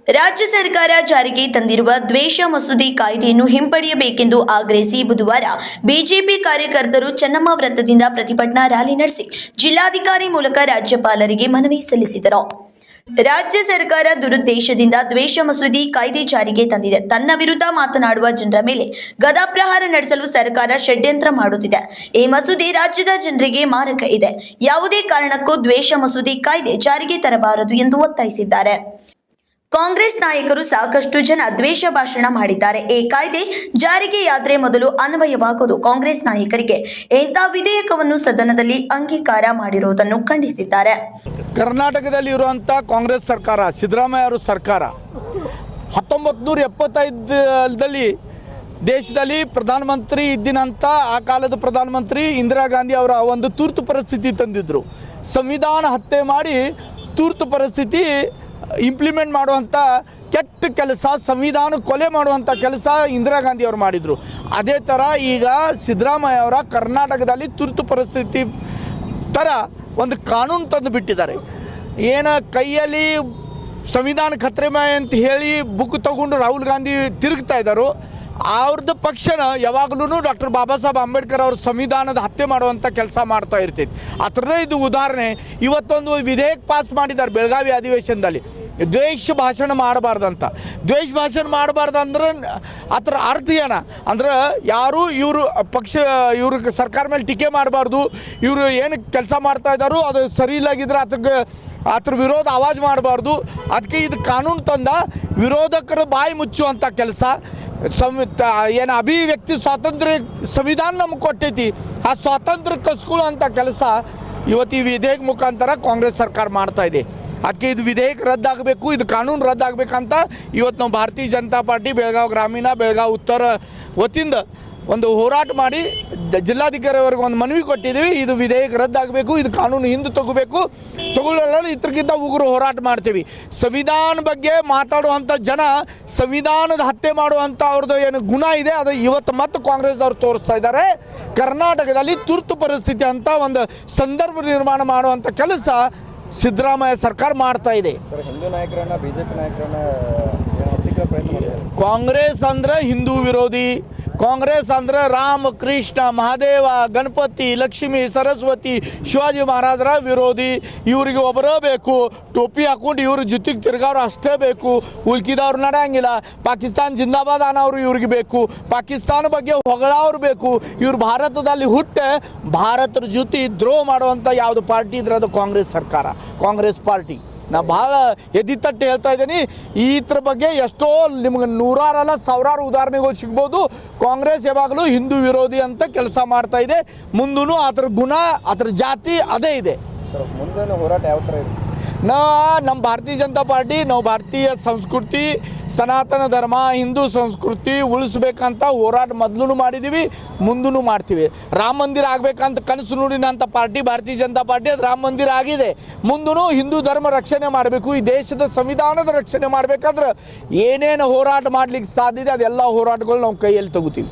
ರಾಜ್ಯ ಸರ್ಕಾರ ಜಾರಿಗೆ ತಂದಿರುವ ದ್ವೇಷ ಮಸೂದೆ ಕಾಯ್ದೆಯನ್ನು ಹಿಂಪಡೆಯಬೇಕೆಂದು ಆಗ್ರಹಿಸಿ ಬುಧವಾರ ಬಿಜೆಪಿ ಕಾರ್ಯಕರ್ತರು ಚೆನ್ನಮ್ಮ ವೃತ್ತದಿಂದ ಪ್ರತಿಭಟನಾ ರ್ಯಾಲಿ ನಡೆಸಿ ಜಿಲ್ಲಾಧಿಕಾರಿ ಮೂಲಕ ರಾಜ್ಯಪಾಲರಿಗೆ ಮನವಿ ಸಲ್ಲಿಸಿದರು. ರಾಜ್ಯ ಸರ್ಕಾರ ದುರುದ್ದೇಶದಿಂದ ದ್ವೇಷ ಮಸೂದೆ ಕಾಯ್ದೆ ಜಾರಿಗೆ ತಂದಿದೆ. ತನ್ನ ವಿರುದ್ಧ ಮಾತನಾಡುವ ಜನರ ಮೇಲೆ ಗದಾಪ್ರಹಾರ ನಡೆಸಲು ಸರ್ಕಾರ ಷಡ್ಯಂತ್ರ ಮಾಡುತ್ತಿದೆ. ಈ ಮಸೂದೆ ರಾಜ್ಯದ ಜನರಿಗೆ ಮಾರಕ ಇದೆ. ಯಾವುದೇ ಕಾರಣಕ್ಕೂ ದ್ವೇಷ ಮಸೂದೆ ಕಾಯ್ದೆ ಜಾರಿಗೆ ತರಬಾರದು ಎಂದು ಒತ್ತಾಯಿಸಿದ್ದಾರೆ. ಕಾಂಗ್ರೆಸ್ ನಾಯಕರು ಸಾಕಷ್ಟು ಜನ ದ್ವೇಷ ಭಾಷಣ ಮಾಡಿದ್ದಾರೆ. ಈ ಕಾಯ್ದೆ ಜಾರಿಗೆಯಾದರೆ ಮೊದಲು ಅನ್ವಯವಾಗುವುದು ಕಾಂಗ್ರೆಸ್ ನಾಯಕರಿಗೆ ಇಂಥ ವಿಧೇಯಕವನ್ನು ಸದನದಲ್ಲಿ ಅಂಗೀಕಾರ ಮಾಡಿರುವುದನ್ನು ಖಂಡಿಸಿದ್ದಾರೆ. ಕರ್ನಾಟಕದಲ್ಲಿ ಇರುವಂಥ ಕಾಂಗ್ರೆಸ್ ಸರ್ಕಾರ, ಸಿದ್ದರಾಮಯ್ಯ ಅವರ ಸರ್ಕಾರ 1975ರಲ್ಲಿ ದೇಶದಲ್ಲಿ ಪ್ರಧಾನಮಂತ್ರಿ ಇದ್ದಿನಂಥ ಆ ಕಾಲದ ಪ್ರಧಾನಮಂತ್ರಿ ಇಂದಿರಾ ಗಾಂಧಿ ಅವರ ಒಂದು ತುರ್ತು ಪರಿಸ್ಥಿತಿ ತಂದಿದ್ದರು. ಸಂವಿಧಾನ ಹತ್ಯೆ ಮಾಡಿ ತುರ್ತು ಪರಿಸ್ಥಿತಿ ಇಂಪ್ಲಿಮೆಂಟ್ ಮಾಡುವಂಥ ಕೆಟ್ಟ ಕೆಲಸ, ಸಂವಿಧಾನ ಕೊಲೆ ಮಾಡುವಂಥ ಕೆಲಸ ಇಂದಿರಾ ಗಾಂಧಿ ಅವರು ಮಾಡಿದರು. ಅದೇ ಥರ ಈಗ ಸಿದ್ದರಾಮಯ್ಯ ಅವರ ಕರ್ನಾಟಕದಲ್ಲಿ ತುರ್ತು ಪರಿಸ್ಥಿತಿ ಥರ ಒಂದು ಕಾನೂನು ತಂದು ಬಿಟ್ಟಿದ್ದಾರೆ. ಏನು ಕೈಯಲ್ಲಿ ಸಂವಿಧಾನ ಖತ್ರೆಮಯ ಅಂತ ಹೇಳಿ ಬುಕ್ ತಗೊಂಡು ರಾಹುಲ್ ಗಾಂಧಿ ತಿರುಗ್ತಾ ಇದ್ದಾರೋ ಅವ್ರದ್ದು ಪಕ್ಷನ ಯಾವಾಗಲೂ ಡಾಕ್ಟರ್ ಬಾಬಾ ಸಾಹೇಬ್ ಅಂಬೇಡ್ಕರ್ ಅವ್ರ ಸಂವಿಧಾನದ ಹತ್ಯೆ ಮಾಡುವಂಥ ಕೆಲಸ ಮಾಡ್ತಾ ಇರ್ತೈತಿ. ಆ ಥರದೇ ಇದು ಉದಾಹರಣೆ. ಇವತ್ತೊಂದು ವಿಧೇಯಕ ಪಾಸ್ ಮಾಡಿದ್ದಾರೆ ಬೆಳಗಾವಿ ಅಧಿವೇಶನದಲ್ಲಿ, ದ್ವೇಷ ಭಾಷಣ ಮಾಡಬಾರ್ದಂತ. ದ್ವೇಷ ಭಾಷಣ ಮಾಡಬಾರ್ದು ಅಂದ್ರೆ ಅದರ ಅರ್ಥ ಏನ ಅಂದ್ರೆ ಯಾರು ಇವರು ಪಕ್ಷ ಇವ್ರಿಗೆ ಸರ್ಕಾರ ಮೇಲೆ ಟೀಕೆ ಮಾಡಬಾರ್ದು, ಇವರು ಏನು ಕೆಲಸ ಮಾಡ್ತಾ ಇದ್ದಾರೋ ಅದು ಸರಿ ಇಲ್ಲಾಗಿದ್ರೆ ಅದ್ರ ವಿರೋಧ ಆವಾಜ್ ಮಾಡಬಾರ್ದು. ಅದಕ್ಕೆ ಇದು ಕಾನೂನು ತಂದ ವಿರೋಧಕರ ಬಾಯಿ ಮುಚ್ಚುವಂಥ ಕೆಲಸ. ಏನು ಅಭಿವ್ಯಕ್ತಿ ಸ್ವಾತಂತ್ರ್ಯ ಸಂವಿಧಾನ ನಮ್ಗೆ ಕೊಟ್ಟೈತಿ, ಆ ಸ್ವಾತಂತ್ರ್ಯ ಕಸ್ಕೊಳ್ಳುವಂಥ ಕೆಲಸ ಇವತ್ತು ಈ ವಿಧೇಯಕ ಮುಖಾಂತರ ಕಾಂಗ್ರೆಸ್ ಸರ್ಕಾರ ಮಾಡ್ತಾ ಇದೆ. ಅದಕ್ಕೆ ಇದು ವಿಧೇಯಕ ರದ್ದಾಗಬೇಕು, ಇದು ಕಾನೂನು ರದ್ದಾಗಬೇಕಂತ ಇವತ್ತು ನಾವು ಭಾರತೀಯ ಜನತಾ ಪಾರ್ಟಿ ಬೆಳಗಾವಿ ಗ್ರಾಮೀಣ, ಬೆಳಗಾವಿ ಉತ್ತರ ವತಿಯಿಂದ ಒಂದು ಹೋರಾಟ ಮಾಡಿ ಜಿಲ್ಲಾಧಿಕಾರಿಯವರೆಗೆ ಒಂದು ಮನವಿ ಕೊಟ್ಟಿದ್ದೀವಿ. ಇದು ವಿಧೇಯಕ ರದ್ದಾಗಬೇಕು, ಇದು ಕಾನೂನು ಹಿಂದೆ ತಗೊಳ್ಳಲ್ಲ, ಇದ್ರಕ್ಕಿಂತ ಉಗುರು ಹೋರಾಟ ಮಾಡ್ತೀವಿ. ಸಂವಿಧಾನ ಬಗ್ಗೆ ಮಾತಾಡುವಂಥ ಜನ ಸಂವಿಧಾನದ ಹತ್ಯೆ ಮಾಡುವಂಥ ಅವ್ರದ್ದು ಏನು ಗುಣ ಇದೆ ಅದು ಇವತ್ತು ಮತ್ತು ಕಾಂಗ್ರೆಸ್ದವ್ರು ತೋರಿಸ್ತಾ ಇದ್ದಾರೆ. ಕರ್ನಾಟಕದಲ್ಲಿ ತುರ್ತು ಪರಿಸ್ಥಿತಿ ಅಂತ ಒಂದು ಸಂದರ್ಭ ನಿರ್ಮಾಣ ಮಾಡುವಂಥ ಕೆಲಸ ಸಿದ್ದರಾಮಯ್ಯ ಸರ್ಕಾರ ಮಾಡ್ತಾ ಇದೆ. ಹಿಂದೂ ನಾಯಕರನ್ನ ಬಿಜೆಪಿ ನಾಯಕರನ್ನ ಪ್ರಯತ್ನ ಮಾಡಿದ್ದಾರೆ. ಕಾಂಗ್ರೆಸ್ ಅಂದ್ರೆ ಹಿಂದೂ ವಿರೋಧಿ, ಕಾಂಗ್ರೆಸ್ ಅಂದ್ರೆ ರಾಮ, ಕೃಷ್ಣ, ಮಹಾದೇವ, ಗಣಪತಿ, ಲಕ್ಷ್ಮಿ, ಸರಸ್ವತಿ, ಶಿವಾಜಿ ಮಹಾರಾಜರ ವಿರೋಧಿ. ಇವರಿಗೆ ಒಬ್ಬರೇ ಬೇಕು, ಟೋಪಿ ಹಾಕೊಂಡು ಇವ್ರ ಜೊತೆಗೆ ತಿರ್ಗಾವ್ರು ಅಷ್ಟೇ ಬೇಕು, ಉಳ್ಕಿದವ್ರು ನಡೆಯಂಗಿಲ್ಲ. ಪಾಕಿಸ್ತಾನ ಜಿಂದಾಬಾದ್ ಅನ್ನೋರು ಇವ್ರಿಗೆ ಬೇಕು, ಪಾಕಿಸ್ತಾನ ಬಗ್ಗೆ ಹೊಗಳವ್ರು ಬೇಕು. ಇವ್ರು ಭಾರತದಲ್ಲಿ ಹುಟ್ಟೆ ಭಾರತದ ಜೊತೆ ದ್ರೋಹ ಮಾಡುವಂಥ ಯಾವುದು ಪಾರ್ಟಿ ಇದ್ರೆ ಅದು ಕಾಂಗ್ರೆಸ್ ಸರ್ಕಾರ, ಕಾಂಗ್ರೆಸ್ ಪಾರ್ಟಿ. ನಾ ಭಾಳ ಎದ್ದಿತ್ತಟ್ಟು ಹೇಳ್ತಾ ಇದ್ದೀನಿ. ಇದ್ರ ಬಗ್ಗೆ ಎಷ್ಟೋ ನಿಮ್ಗೆ ನೂರಾರಲ್ಲ ಸಾವಿರಾರು ಉದಾಹರಣೆಗಳು ಸಿಗ್ಬೋದು. ಕಾಂಗ್ರೆಸ್ ಯಾವಾಗಲೂ ಹಿಂದೂ ವಿರೋಧಿ ಅಂತ ಕೆಲಸ ಮಾಡ್ತಾ ಇದೆ. ಮುಂದೂ ಅದ್ರ ಗುಣ, ಅದ್ರ ಜಾತಿ ಅದೇ ಇದೆ. ಮುಂದಿನ ಹೋರಾಟ ಯಾವ ಥರ ಇದೆ? ನಮ್ಮ ಭಾರತೀಯ ಜನತಾ ಪಾರ್ಟಿ ನಾವು ಭಾರತೀಯ ಸಂಸ್ಕೃತಿ, ಸನಾತನ ಧರ್ಮ, ಹಿಂದೂ ಸಂಸ್ಕೃತಿ ಉಳಿಸ್ಬೇಕಂತ ಹೋರಾಟ ಮೊದಲು ಮಾಡಿದ್ದೀವಿ, ಮುಂದೂ ಮಾಡ್ತೀವಿ. ರಾಮ ಮಂದಿರ ಆಗಬೇಕಂತ ಕನಸು ನೋಡಿನಂಥ ಪಾರ್ಟಿ ಭಾರತೀಯ ಜನತಾ ಪಾರ್ಟಿ. ಅದು ರಾಮ ಮಂದಿರ ಆಗಿದೆ. ಮುಂದೂ ಹಿಂದೂ ಧರ್ಮ ರಕ್ಷಣೆ ಮಾಡಬೇಕು, ಈ ದೇಶದ ಸಂವಿಧಾನದ ರಕ್ಷಣೆ ಮಾಡಬೇಕಾದ್ರೆ ಏನೇನು ಹೋರಾಟ ಮಾಡಲಿಕ್ಕೆ ಸಾಧ್ಯತೆ ಅದೆಲ್ಲ ಹೋರಾಟಗಳು ನಾವು ಕೈಯಲ್ಲಿ ತಗೋತೀವಿ.